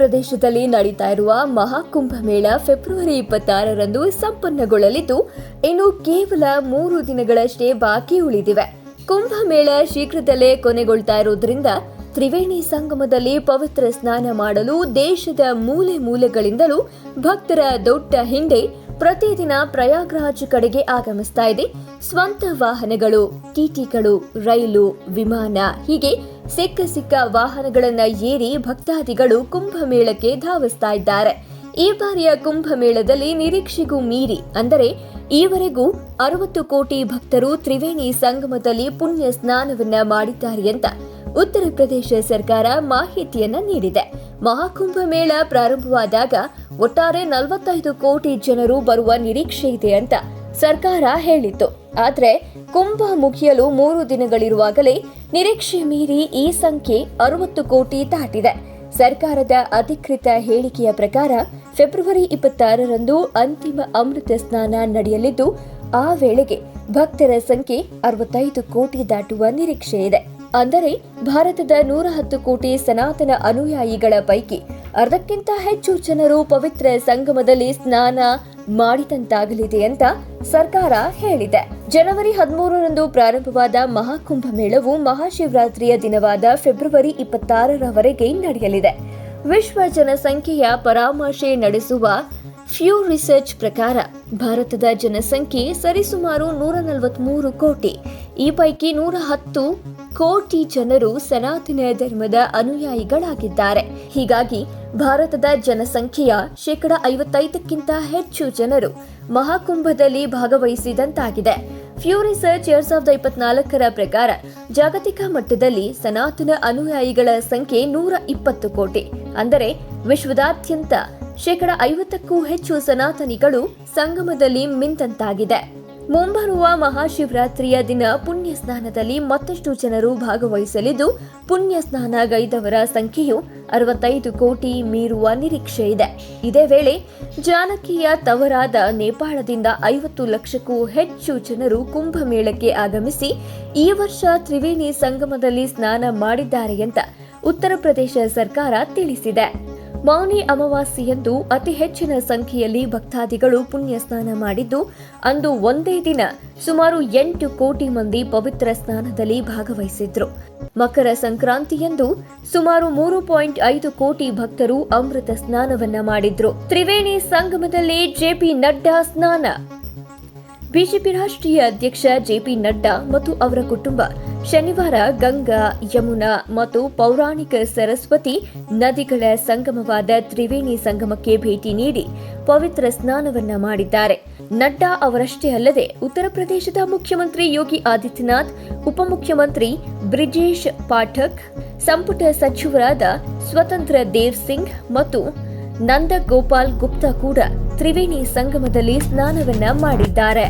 ಪ್ರದೇಶದಲ್ಲಿ ನಡೀತಾ ಇರುವ ಮಹಾಕುಂಭಮೇಳ ಫೆಬ್ರವರಿ 26ರಂದು ಸಂಪನ್ನಗೊಳ್ಳಲಿದ್ದು ಇನ್ನು ಕೇವಲ 3 ದಿನಗಳಷ್ಟೇ ಬಾಕಿ ಉಳಿದಿವೆ. ಕುಂಭಮೇಳ ಶೀಘ್ರದಲ್ಲೇ ಕೊನೆಗೊಳ್ತಾ ಇರುವುದರಿಂದ ತ್ರಿವೇಣಿ ಸಂಗಮದಲ್ಲಿ ಪವಿತ್ರ ಸ್ನಾನ ಮಾಡಲು ದೇಶದ ಮೂಲೆ ಮೂಲೆಗಳಿಂದಲೂ ಭಕ್ತರ ದೊಡ್ಡ ಹಿಂಡೆ ಪ್ರತಿದಿನ ಪ್ರಯಾಗ್ರಾಜ್ ಕಡೆಗೆ ಆಗಮಿಸ್ತಾ ಇದೆ. ಸ್ವಂತ ವಾಹನಗಳು, ಟಿಟಿಗಳು, ರೈಲು, ವಿಮಾನ ಹೀಗೆ ಸಿಕ್ಕ ವಾಹನಗಳನ್ನ ಏರಿ ಭಕ್ತಾದಿಗಳು ಕುಂಭಮೇಳಕ್ಕೆ ಧಾವಿಸ್ತಾ ಇದ್ದಾರೆ. ಈ ಬಾರಿಯ ಕುಂಭಮೇಳದಲ್ಲಿ ನಿರೀಕ್ಷೆಗೂ ಮೀರಿ ಅಂದರೆ ಈವರೆಗೂ 60 ಕೋಟಿ ಭಕ್ತರು ತ್ರಿವೇಣಿ ಸಂಗಮದಲ್ಲಿ ಪುಣ್ಯ ಸ್ನಾನವನ್ನ ಮಾಡಿದ್ದಾರೆ ಅಂತ ಉತ್ತರ ಪ್ರದೇಶ ಸರ್ಕಾರ ಮಾಹಿತಿಯನ್ನ ನೀಡಿದೆ. ಮಹಾಕುಂಭ ಮೇಳ ಪ್ರಾರಂಭವಾದಾಗ ಒಟ್ಟಾರೆ 45 ಕೋಟಿ ಜನರು ಬರುವ ನಿರೀಕ್ಷೆ ಇದೆ ಅಂತ ಸರ್ಕಾರ ಹೇಳಿತ್ತು. ಆದ್ರೆ ಕುಂಭ ಮುಗಿಯಲು 3 ದಿನಗಳಿರುವಾಗಲೇ ನಿರೀಕ್ಷೆ ಮೀರಿ ಈ ಸಂಖ್ಯೆ 60 ಕೋಟಿ ದಾಟಿದೆ. ಸರ್ಕಾರದ ಅಧಿಕೃತ ಹೇಳಿಕೆಯ ಪ್ರಕಾರ ಫೆಬ್ರವರಿ 26ರಂದು ಅಂತಿಮ ಅಮೃತ ಸ್ನಾನ ನಡೆಯಲಿದ್ದು ಆ ವೇಳೆಗೆ ಭಕ್ತರ ಸಂಖ್ಯೆ 65 ಕೋಟಿ ದಾಟುವ ನಿರೀಕ್ಷೆ ಇದೆ. ಅಂದರೆ ಭಾರತದ 110 ಕೋಟಿ ಸನಾತನ ಅನುಯಾಯಿಗಳ ಪೈಕಿ ಅರ್ಧಕ್ಕಿಂತ ಹೆಚ್ಚು ಜನರು ಪವಿತ್ರ ಸಂಗಮದಲ್ಲಿ ಸ್ನಾನ ಮಾಡಿದಂತಾಗಲಿದೆ ಅಂತ ಸರ್ಕಾರ ಹೇಳಿದೆ. ಜನವರಿ 13ರಂದು ಪ್ರಾರಂಭವಾದ ಮಹಾಕುಂಭ ಮೇಳವು ಮಹಾಶಿವರಾತ್ರಿಯ ದಿನವಾದ ಫೆಬ್ರವರಿ 26ರವರೆಗೆ ನಡೆಯಲಿದೆ. ವಿಶ್ವ ಜನಸಂಖ್ಯೆಯ ಪರಾಮರ್ಶೆ ನಡೆಸುವ ಫ್ಯೂ ರಿಸರ್ಚ್ ಪ್ರಕಾರ ಭಾರತದ ಜನಸಂಖ್ಯೆ ಸರಿಸುಮಾರು 143 ಕೋಟಿ. ಈ ಪೈಕಿ 110 ಕೋಟಿ ಜನರು ಸನಾತನ ಧರ್ಮದ ಅನುಯಾಯಿಗಳಾಗಿದ್ದಾರೆ. ಹೀಗಾಗಿ ಭಾರತದ ಜನಸಂಖ್ಯೆಯ 55%ಕ್ಕಿಂತ ಹೆಚ್ಚು ಜನರು ಮಹಾಕುಂಭದಲ್ಲಿ ಭಾಗವಹಿಸಿದಂತಾಗಿದೆ. ಫ್ಯೂ ರಿಸರ್ಚ್ 2024ರ ಪ್ರಕಾರ ಜಾಗತಿಕ ಮಟ್ಟದಲ್ಲಿ ಸನಾತನ ಅನುಯಾಯಿಗಳ ಸಂಖ್ಯೆ 120 ಕೋಟಿ. ಅಂದರೆ ವಿಶ್ವದಾದ್ಯಂತ 50%ಕ್ಕೂ ಹೆಚ್ಚು ಸನಾತನಿಗಳು ಸಂಗಮದಲ್ಲಿ ಮಿಂದಂತಾಗಿದೆ. ಮುಂಬರುವ ಮಹಾಶಿವರಾತ್ರಿಯ ದಿನ ಪುಣ್ಯ ಸ್ನಾನದಲ್ಲಿ ಮತ್ತಷ್ಟು ಜನರು ಭಾಗವಹಿಸಲಿದ್ದು ಪುಣ್ಯ ಸ್ನಾನಗೈದವರ ಸಂಖ್ಯೆಯು 65 ಕೋಟಿ ಮೀರುವ ನಿರೀಕ್ಷೆ ಇದೆ. ಇದೇ ವೇಳೆ ಜಾನಕಿಯ ತವರಾದ ನೇಪಾಳದಿಂದ 50 ಲಕ್ಷಕ್ಕೂ ಹೆಚ್ಚು ಜನರು ಕುಂಭಮೇಳಕ್ಕೆ ಆಗಮಿಸಿ ಈ ವರ್ಷ ತ್ರಿವೇಣಿ ಸಂಗಮದಲ್ಲಿ ಸ್ನಾನ ಮಾಡಿದ್ದಾರೆ ಅಂತ ಉತ್ತರ ಪ್ರದೇಶ ಸರ್ಕಾರ ತಿಳಿಸಿದೆ. ಮೌನಿ ಅಮಾವಾಸ್ಯೆಯಂದು ಅತಿ ಹೆಚ್ಚಿನ ಸಂಖ್ಯೆಯಲ್ಲಿ ಭಕ್ತಾದಿಗಳು ಪುಣ್ಯ ಸ್ನಾನ ಮಾಡಿದ್ದು ಅಂದು ಒಂದೇ ದಿನ ಸುಮಾರು 8 ಕೋಟಿ ಮಂದಿ ಪವಿತ್ರ ಸ್ನಾನದಲ್ಲಿ ಭಾಗವಹಿಸಿದ್ರು. ಮಕರ ಸಂಕ್ರಾಂತಿಯಂದು ಸುಮಾರು 3.5 ಕೋಟಿ ಭಕ್ತರು ಅಮೃತ ಸ್ನಾನವನ್ನ ಮಾಡಿದ್ರು. ತ್ರಿವೇಣಿ ಸಂಗಮದಲ್ಲಿ ಜೆಪಿ ನಡ್ಡಾ ಸ್ನಾನ. ಬಿಜೆಪಿ ರಾಷ್ಟ್ರೀಯ ಅಧ್ಯಕ್ಷ ಜೆಪಿ ನಡ್ಡಾ ಮತ್ತು ಅವರ ಕುಟುಂಬ ಶನಿವಾರ ಗಂಗಾ, ಯಮುನಾ ಮತ್ತು ಪೌರಾಣಿಕ ಸರಸ್ವತಿ ನದಿಗಳ ಸಂಗಮವಾದ ತ್ರಿವೇಣಿ ಸಂಗಮಕ್ಕೆ ಭೇಟಿ ನೀಡಿ ಪವಿತ್ರ ಸ್ನಾನವನ್ನ ಮಾಡಿದ್ದಾರೆ. ನಡ್ಡಾ ಅವರಷ್ಟೇ ಅಲ್ಲದೆ ಉತ್ತರ ಪ್ರದೇಶದ ಮುಖ್ಯಮಂತ್ರಿ ಯೋಗಿ ಆದಿತ್ಯನಾಥ್, ಉಪಮುಖ್ಯಮಂತ್ರಿ ಬ್ರಿಜೇಶ್ ಪಾಠಕ್, ಸಂಪುಟ ಸಚಿವರಾದ ಸ್ವತಂತ್ರ ದೇವ್ ಸಿಂಗ್ ಮತ್ತು ನಂದ ಗೋಪಾಲ್ ಗುಪ್ತಾ ಕೂಡ ತ್ರಿವೇಣಿ ಸಂಗಮದಲ್ಲಿ ಸ್ನಾನವನ್ನ ಮಾಡಿದ್ದಾರೆ.